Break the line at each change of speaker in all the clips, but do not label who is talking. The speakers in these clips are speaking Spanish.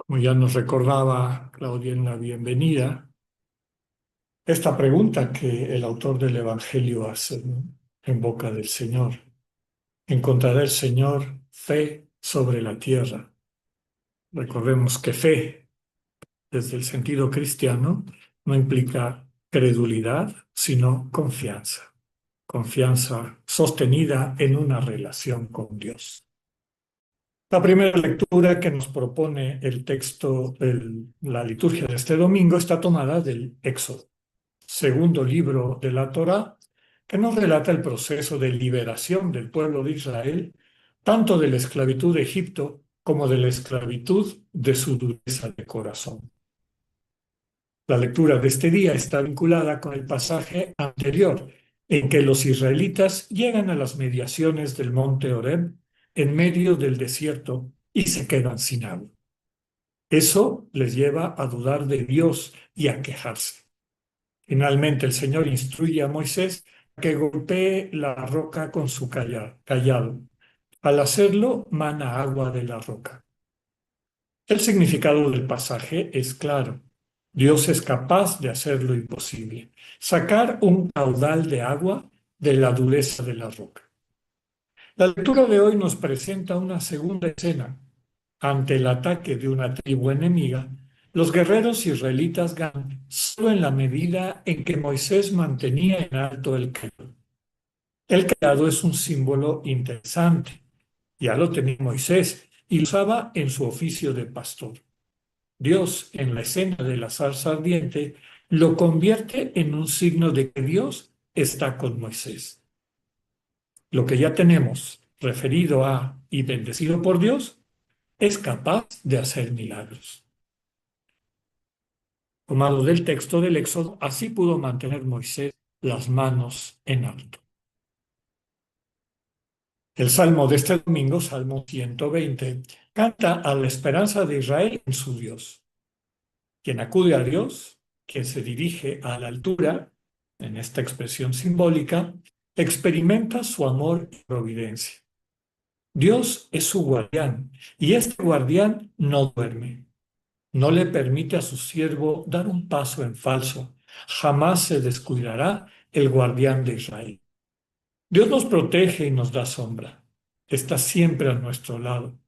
Como ya nos recordaba Claudia en la bienvenida, esta pregunta que el autor del Evangelio hace, ¿no? En boca del Señor. ¿Encontrará el Señor fe sobre la tierra? Recordemos que fe, desde el sentido cristiano, no implica credulidad, sino confianza. Confianza sostenida en una relación con Dios. La primera lectura que nos propone el texto, la liturgia de este domingo, está tomada del Éxodo, segundo libro de la Torá, que nos relata el proceso de liberación del pueblo de Israel, tanto de la esclavitud de Egipto como de la esclavitud de su dureza de corazón. La lectura de este día está vinculada con el pasaje anterior, en que los israelitas llegan a las mediaciones del monte Horeb en medio del desierto y se quedan sin agua. Eso les lleva a dudar de Dios y a quejarse. Finalmente, el Señor instruye a Moisés a que golpee la roca con su cayado. Al hacerlo, mana agua de la roca. El significado del pasaje es claro. Dios es capaz de hacer lo imposible, sacar un caudal de agua de la dureza de la roca. La lectura de hoy nos presenta una segunda escena. Ante el ataque de una tribu enemiga, los guerreros israelitas ganan solo en la medida en que Moisés mantenía en alto el cayado. El cayado es un símbolo interesante. Ya lo tenía Moisés y lo usaba en su oficio de pastor. Dios, en la escena de la zarza ardiente, lo convierte en un signo de que Dios está con Moisés. Lo que ya tenemos referido a y bendecido por Dios es capaz de hacer milagros. Tomado del texto del Éxodo, así pudo mantener Moisés las manos en alto. El salmo de este domingo, Salmo 120, canta a la esperanza de Israel en su Dios. Quien acude a Dios, quien se dirige a la altura, en esta expresión simbólica, experimenta su amor y providencia. Dios es su guardián y este guardián no duerme. No le permite a su siervo dar un paso en falso. Jamás se descuidará el guardián de Israel. Dios nos protege y nos da sombra. Está siempre a nuestro lado.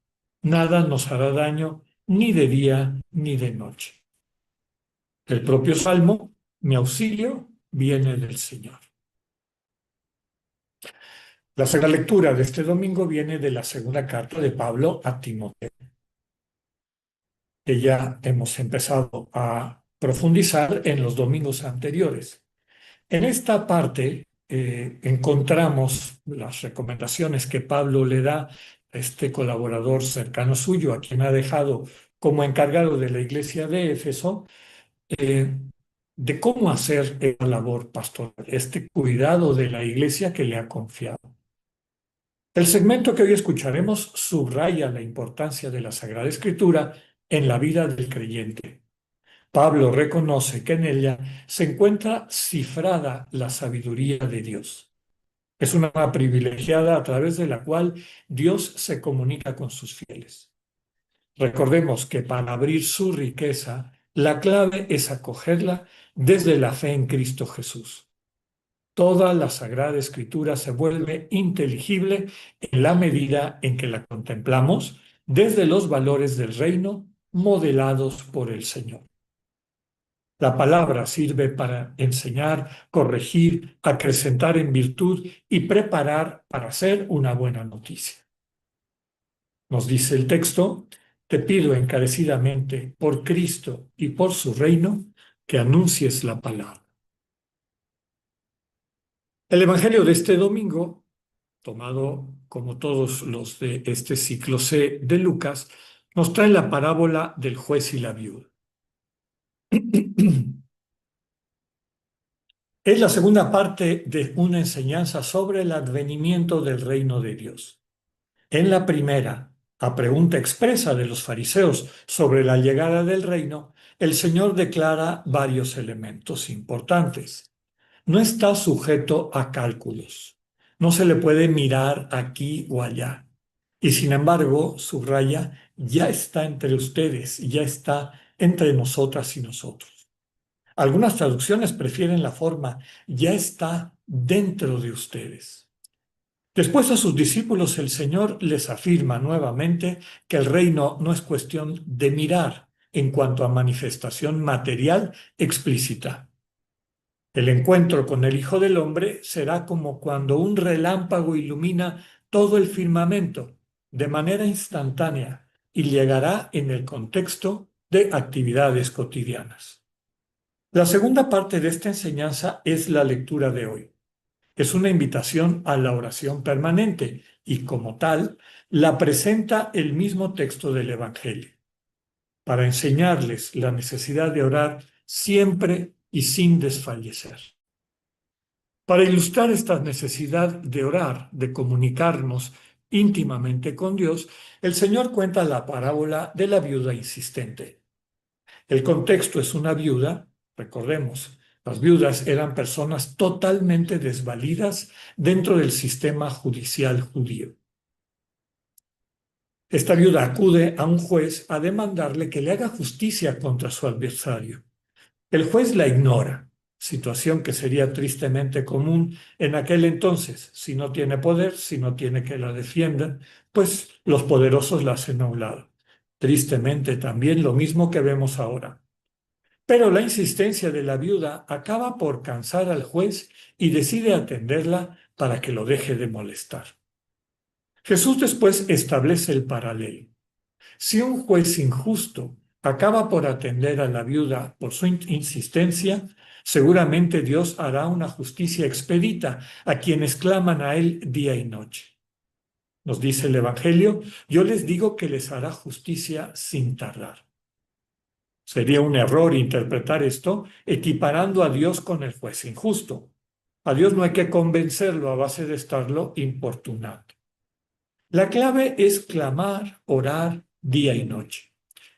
Nada nos hará daño ni de día ni de noche. El propio Salmo, mi auxilio viene del Señor. La segunda lectura de este domingo viene de la segunda carta de Pablo a Timoteo, que ya hemos empezado a profundizar en los domingos anteriores. En esta parte encontramos las recomendaciones que Pablo le da a este colaborador cercano suyo, a quien ha dejado como encargado de la iglesia de Éfeso, eh, de cómo hacer la labor pastoral, este cuidado de la iglesia que le ha confiado. El segmento que hoy escucharemos subraya la importancia de la Sagrada Escritura en la vida del creyente. Pablo reconoce que en ella se encuentra cifrada la sabiduría de Dios. Es una arma privilegiada a través de la cual Dios se comunica con sus fieles. Recordemos que para abrir su riqueza, la clave es acogerla desde la fe en Cristo Jesús. Toda la Sagrada Escritura se vuelve inteligible en la medida en que la contemplamos desde los valores del reino modelados por el Señor. La palabra sirve para enseñar, corregir, acrecentar en virtud y preparar para hacer una buena noticia. Nos dice el texto, te pido encarecidamente por Cristo y por su reino que anuncies la palabra. El Evangelio de este domingo, tomado como todos los de este ciclo C de Lucas, nos trae la parábola del juez y la viuda. Es la segunda parte de una enseñanza sobre el advenimiento del reino de Dios. En la primera, a pregunta expresa de los fariseos sobre la llegada del reino, el Señor declara varios elementos importantes. No está sujeto a cálculos. No se le puede mirar aquí o allá. Y sin embargo, subraya, ya está entre ustedes, ya está entre nosotras y nosotros. Algunas traducciones prefieren la forma ya está dentro de ustedes. Después a sus discípulos el Señor les afirma nuevamente que el reino no es cuestión de mirar en cuanto a manifestación material explícita. El encuentro con el Hijo del Hombre será como cuando un relámpago ilumina todo el firmamento de manera instantánea y llegará en el contexto de actividades cotidianas. La segunda parte de esta enseñanza es la lectura de hoy. Es una invitación a la oración permanente y como tal la presenta el mismo texto del Evangelio, para enseñarles la necesidad de orar siempre y sin desfallecer. Para ilustrar esta necesidad de orar, de comunicarnos íntimamente con Dios, el Señor cuenta la parábola de la viuda insistente. El contexto es una viuda, recordemos, las viudas eran personas totalmente desvalidas dentro del sistema judicial judío. Esta viuda acude a un juez a demandarle que le haga justicia contra su adversario. El juez la ignora, situación que sería tristemente común en aquel entonces. Si no tiene poder, si no tiene que la defiendan, pues los poderosos la hacen a un lado. Tristemente también lo mismo que vemos ahora. Pero la insistencia de la viuda acaba por cansar al juez y decide atenderla para que lo deje de molestar. Jesús después establece el paralelo. Si un juez injusto acaba por atender a la viuda por su insistencia, seguramente Dios hará una justicia expedita a quienes claman a Él día y noche. Nos dice el Evangelio, yo les digo que les hará justicia sin tardar. Sería un error interpretar esto equiparando a Dios con el juez injusto. A Dios no hay que convencerlo a base de estarlo importunando. La clave es clamar, orar día y noche,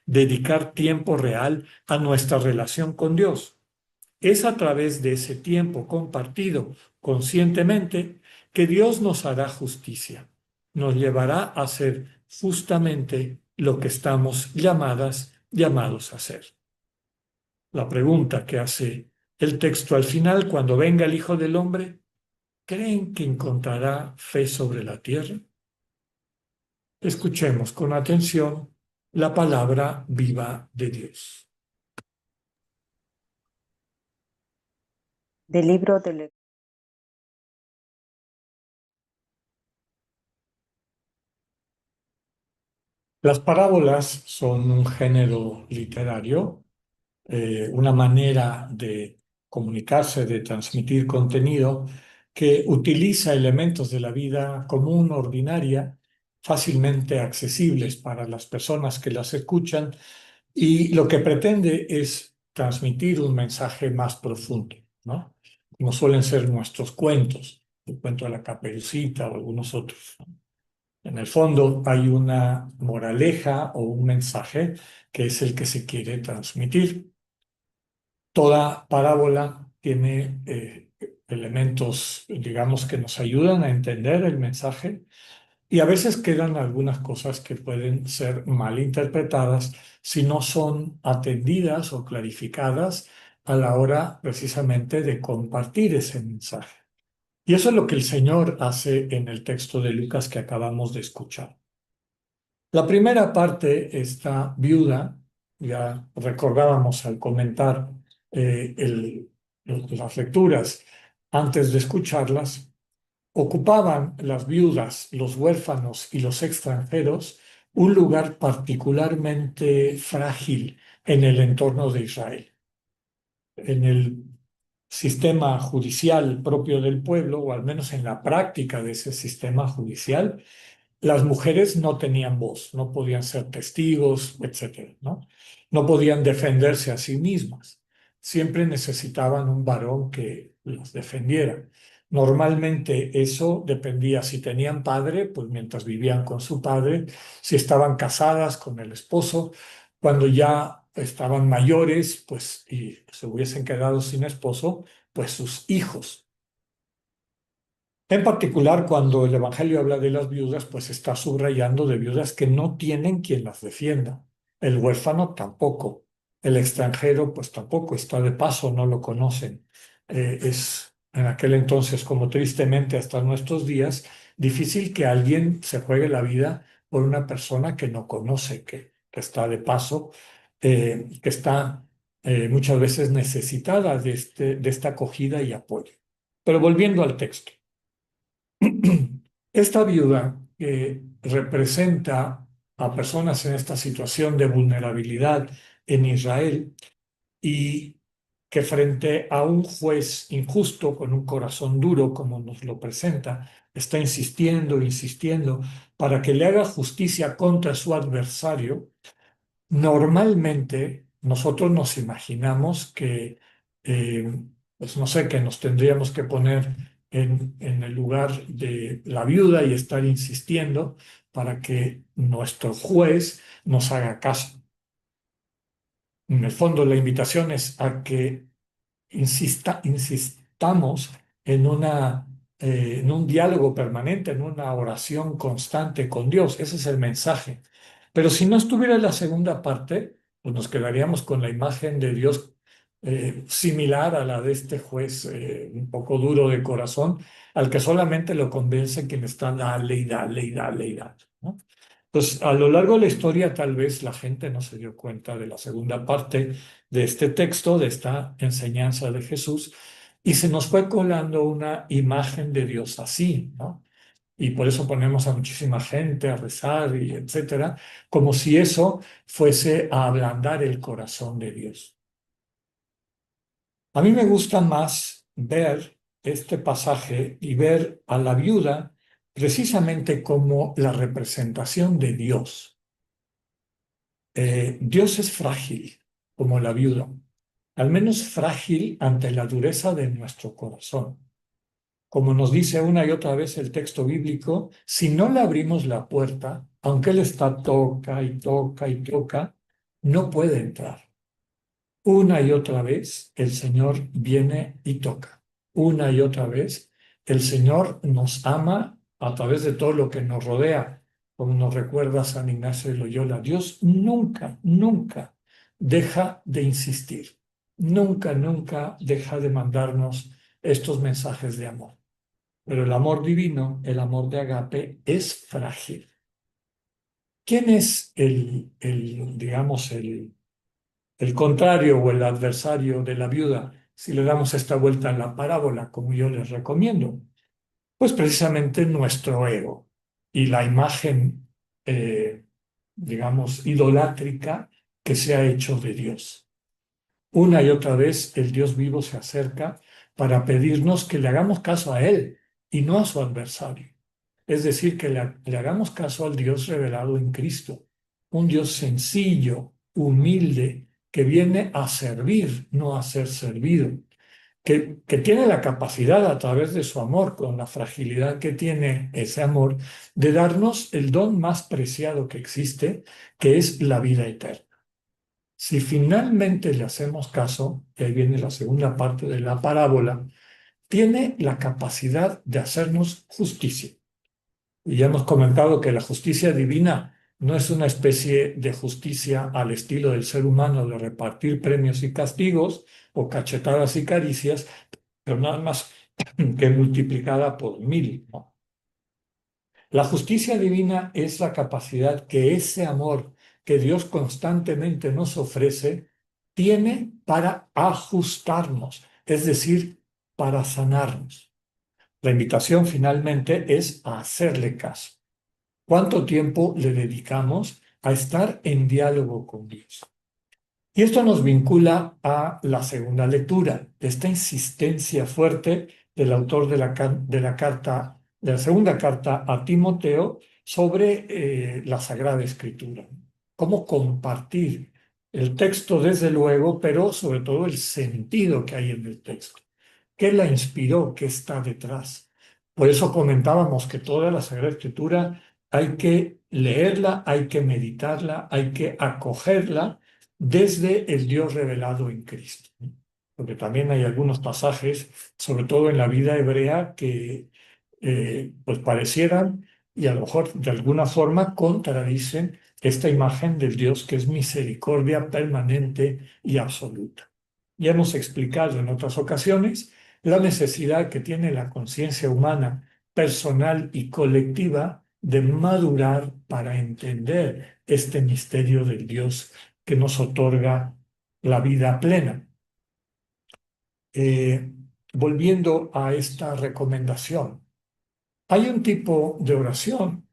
dedicar tiempo real a nuestra relación con Dios. Es a través de ese tiempo compartido conscientemente que Dios nos hará justicia, nos llevará a hacer justamente lo que estamos llamados a hacer. La pregunta que hace el texto al final, cuando venga el Hijo del Hombre, ¿creen que encontrará fe sobre la tierra? Escuchemos con atención la palabra viva de Dios.
Del libro del
Las parábolas son un género literario, una manera de comunicarse, de transmitir contenido que utiliza elementos de la vida común, ordinaria, fácilmente accesibles para las personas que las escuchan, y lo que pretende es transmitir un mensaje más profundo, ¿no? Como suelen ser nuestros cuentos, el cuento de la Caperucita o algunos otros, ¿no? En el fondo hay una moraleja o un mensaje que es el que se quiere transmitir. Toda parábola tiene elementos, digamos, que nos ayudan a entender el mensaje y a veces quedan algunas cosas que pueden ser mal interpretadas si no son atendidas o clarificadas a la hora precisamente de compartir ese mensaje. Y eso es lo que el Señor hace en el texto de Lucas que acabamos de escuchar. La primera parte, esta viuda, ya recordábamos al comentar las lecturas antes de escucharlas, ocupaban las viudas, los huérfanos y los extranjeros un lugar particularmente frágil en el entorno de Israel. En el sistema judicial propio del pueblo, o al menos en la práctica de ese sistema judicial, las mujeres no tenían voz, no podían ser testigos, etcétera, ¿no? No podían defenderse a sí mismas. Siempre necesitaban un varón que las defendiera. Normalmente eso dependía si tenían padre, pues mientras vivían con su padre, si estaban casadas con el esposo, cuando ya estaban mayores, pues y se hubiesen quedado sin esposo, pues sus hijos. En particular, cuando el Evangelio habla de las viudas, pues está subrayando de viudas que no tienen quien las defienda. El huérfano tampoco. El extranjero, pues tampoco está de paso, no lo conocen. Es en aquel entonces, como tristemente hasta nuestros días, difícil que alguien se juegue la vida por una persona que no conoce, que está de paso, que está muchas veces necesitada de esta acogida y apoyo. Pero volviendo al texto. Esta viuda que representa a personas en esta situación de vulnerabilidad en Israel y que frente a un juez injusto con un corazón duro, como nos lo presenta, está insistiendo, insistiendo para que le haga justicia contra su adversario. Normalmente nosotros nos imaginamos que, eh, pues no sé, que nos tendríamos que poner en el lugar de la viuda y estar insistiendo para que nuestro juez nos haga caso. En el fondo, la invitación es a que insistamos en un diálogo permanente, en una oración constante con Dios. Ese es el mensaje. Pero si no estuviera la segunda parte, pues nos quedaríamos con la imagen de Dios similar a la de este juez un poco duro de corazón, al que solamente lo convence quien está dale y dale y dale y dale, ¿no? Pues a lo largo de la historia tal vez la gente no se dio cuenta de la segunda parte de este texto, de esta enseñanza de Jesús, y se nos fue colando una imagen de Dios así, ¿no? Y por eso ponemos a muchísima gente a rezar y etcétera, como si eso fuese a ablandar el corazón de Dios. A mí me gusta más ver este pasaje y ver a la viuda precisamente como la representación de Dios. Dios es frágil, como la viuda, al menos frágil ante la dureza de nuestro corazón. Como nos dice una y otra vez el texto bíblico, si no le abrimos la puerta, aunque Él está toca y toca y toca, no puede entrar. Una y otra vez el Señor viene y toca. Una y otra vez el Señor nos ama a través de todo lo que nos rodea. Como nos recuerda San Ignacio de Loyola, Dios nunca, nunca deja de insistir. Nunca, nunca deja de mandarnos estos mensajes de amor. Pero el amor divino, el amor de Agape, es frágil. ¿Quién es digamos, el contrario o el adversario de la viuda, si le damos esta vuelta en la parábola, como yo les recomiendo? Pues precisamente nuestro ego y la imagen, digamos, idolátrica que se ha hecho de Dios. Una y otra vez el Dios vivo se acerca para pedirnos que le hagamos caso a Él y no a su adversario. Es decir, que le hagamos caso al Dios revelado en Cristo, un Dios sencillo, humilde, que viene a servir, no a ser servido, que tiene la capacidad a través de su amor, con la fragilidad que tiene ese amor, de darnos el don más preciado que existe, que es la vida eterna. Si finalmente le hacemos caso, y ahí viene la segunda parte de la parábola, tiene la capacidad de hacernos justicia. Y ya hemos comentado que la justicia divina no es una especie de justicia al estilo del ser humano de repartir premios y castigos o cachetadas y caricias, pero nada más que multiplicada por 1000, ¿no? La justicia divina es la capacidad que ese amor que Dios constantemente nos ofrece tiene para ajustarnos, es decir, para sanarnos. La invitación finalmente es a hacerle caso. ¿Cuánto tiempo le dedicamos a estar en diálogo con Dios? Y esto nos vincula a la segunda lectura, esta insistencia fuerte del autor de la carta, de la segunda carta a Timoteo sobre la Sagrada Escritura. Cómo compartir el texto, desde luego, pero sobre todo el sentido que hay en el texto. ¿Qué la inspiró? ¿Qué está detrás? Por eso comentábamos que toda la Sagrada Escritura hay que leerla, hay que meditarla, hay que acogerla desde el Dios revelado en Cristo. Porque también hay algunos pasajes, sobre todo en la vida hebrea, que pues parecieran y a lo mejor de alguna forma contradicen esta imagen del Dios que es misericordia permanente y absoluta. Ya hemos explicado en otras ocasiones la necesidad que tiene la conciencia humana personal y colectiva de madurar para entender este misterio del Dios que nos otorga la vida plena. Eh, Volviendo a esta recomendación, hay un tipo de oración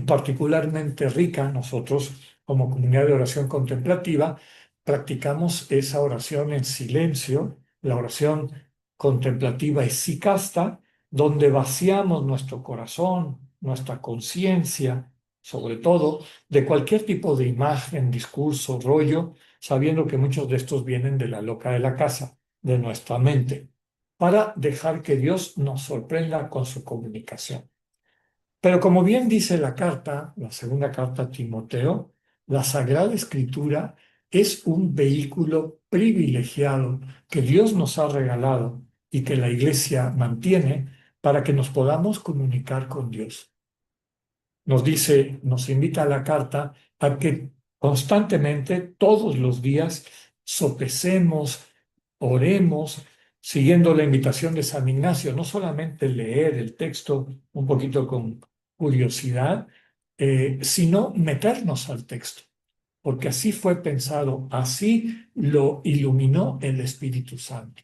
particularmente rica. Nosotros, como comunidad de oración contemplativa, practicamos esa oración en silencio, la oración contemplativa esicasta, donde vaciamos nuestro corazón, nuestra conciencia, sobre todo, de cualquier tipo de imagen, discurso, rollo, sabiendo que muchos de estos vienen de la loca de la casa, de nuestra mente, para dejar que Dios nos sorprenda con su comunicación. Pero como bien dice la carta, la segunda carta a Timoteo, la Sagrada Escritura es un vehículo privilegiado que Dios nos ha regalado y que la Iglesia mantiene para que nos podamos comunicar con Dios. Nos dice, nos invita a la carta a que constantemente, todos los días, sopesemos, oremos, siguiendo la invitación de San Ignacio, no solamente leer el texto un poquito con curiosidad, sino meternos al texto, porque así fue pensado, así lo iluminó el Espíritu Santo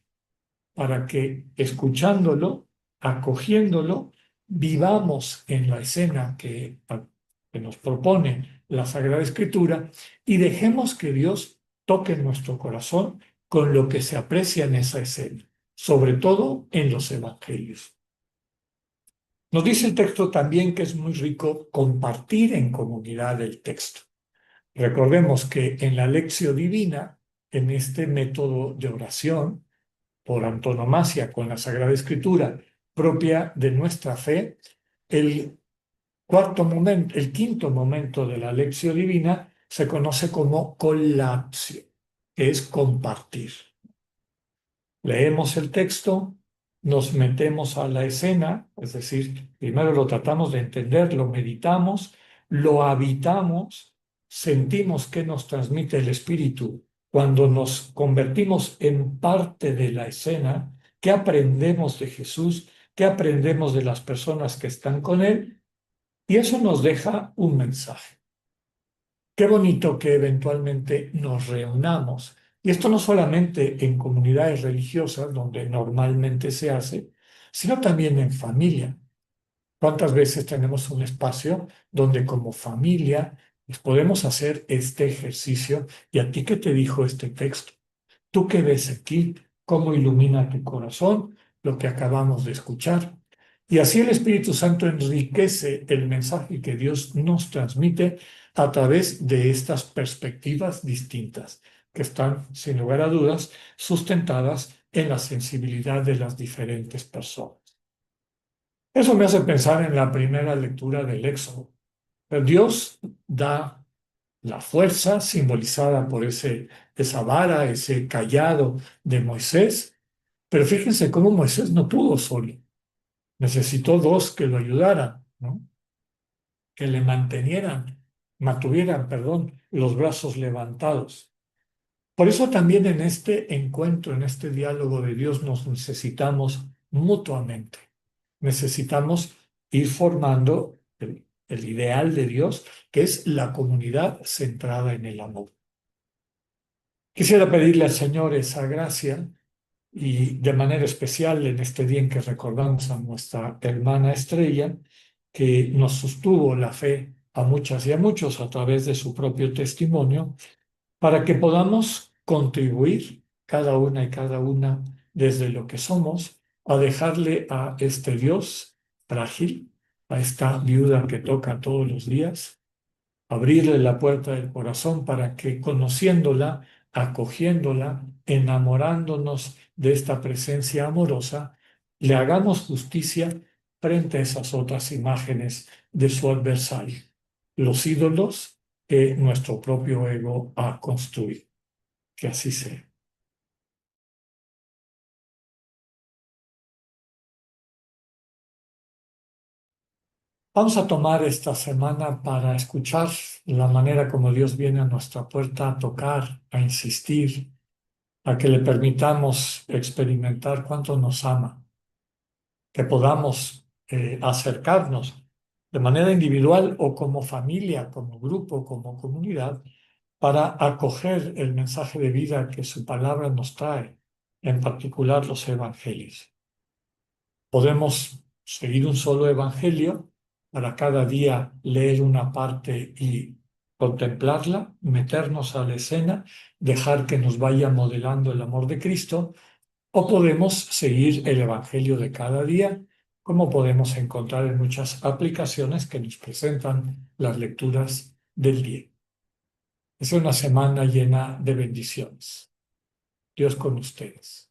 para que escuchándolo, acogiéndolo, vivamos en la escena que nos propone la Sagrada Escritura y dejemos que Dios toque nuestro corazón con lo que se aprecia en esa escena, sobre todo en los evangelios. Nos dice el texto también que es muy rico compartir en comunidad el texto. Recordemos que en la Lectio Divina, en este método de oración, por antonomasia con la Sagrada Escritura propia de nuestra fe, el el quinto momento de la lección divina se conoce como colapsio, que es compartir. Leemos el texto, nos metemos a la escena, es decir, primero lo tratamos de entender, lo meditamos, lo habitamos, sentimos qué nos transmite el Espíritu cuando nos convertimos en parte de la escena, qué aprendemos de Jesús, qué aprendemos de las personas que están con Él, y eso nos deja un mensaje. Qué bonito que eventualmente nos reunamos. Y esto no solamente en comunidades religiosas, donde normalmente se hace, sino también en familia. ¿Cuántas veces tenemos un espacio donde como familia pues, podemos hacer este ejercicio? ¿Y a ti qué te dijo este texto? ¿Tú qué ves aquí? ¿Cómo ilumina tu corazón lo que acabamos de escuchar? Y así el Espíritu Santo enriquece el mensaje que Dios nos transmite a través de estas perspectivas distintas, que están, sin lugar a dudas, sustentadas en la sensibilidad de las diferentes personas. Eso me hace pensar en la primera lectura del Éxodo. Dios da la fuerza simbolizada por esa vara, ese cayado de Moisés, pero fíjense cómo Moisés no pudo solo. Necesitó dos que lo ayudaran, ¿no? Que le mantuvieran, perdón, los brazos levantados. Por eso también en este encuentro, en este diálogo de Dios, nos necesitamos mutuamente. Necesitamos ir formando el ideal de Dios, que es la comunidad centrada en el amor. Quisiera pedirle al Señor esa gracia y de manera especial en este día en que recordamos a nuestra hermana Estrella, que nos sostuvo la fe a muchas y a muchos a través de su propio testimonio, para que podamos contribuir cada una y cada una desde lo que somos a dejarle a este Dios frágil, a esta viuda que toca todos los días, abrirle la puerta del corazón para que conociéndola, acogiéndola, enamorándonos de esta presencia amorosa, le hagamos justicia frente a esas otras imágenes de su adversario, los ídolos que nuestro propio ego ha construido. Que así sea. Vamos a tomar esta semana para escuchar la manera como Dios viene a nuestra puerta a tocar, a insistir, a que le permitamos experimentar cuánto nos ama, que podamos acercarnos de manera individual o como familia, como grupo, como comunidad, para acoger el mensaje de vida que su palabra nos trae, en particular los evangelios. Podemos seguir un solo evangelio para cada día leer una parte y contemplarla, meternos a la escena, dejar que nos vaya modelando el amor de Cristo, o podemos seguir el evangelio de cada día, como podemos encontrar en muchas aplicaciones que nos presentan las lecturas del día. Es una semana llena de bendiciones. Dios con ustedes.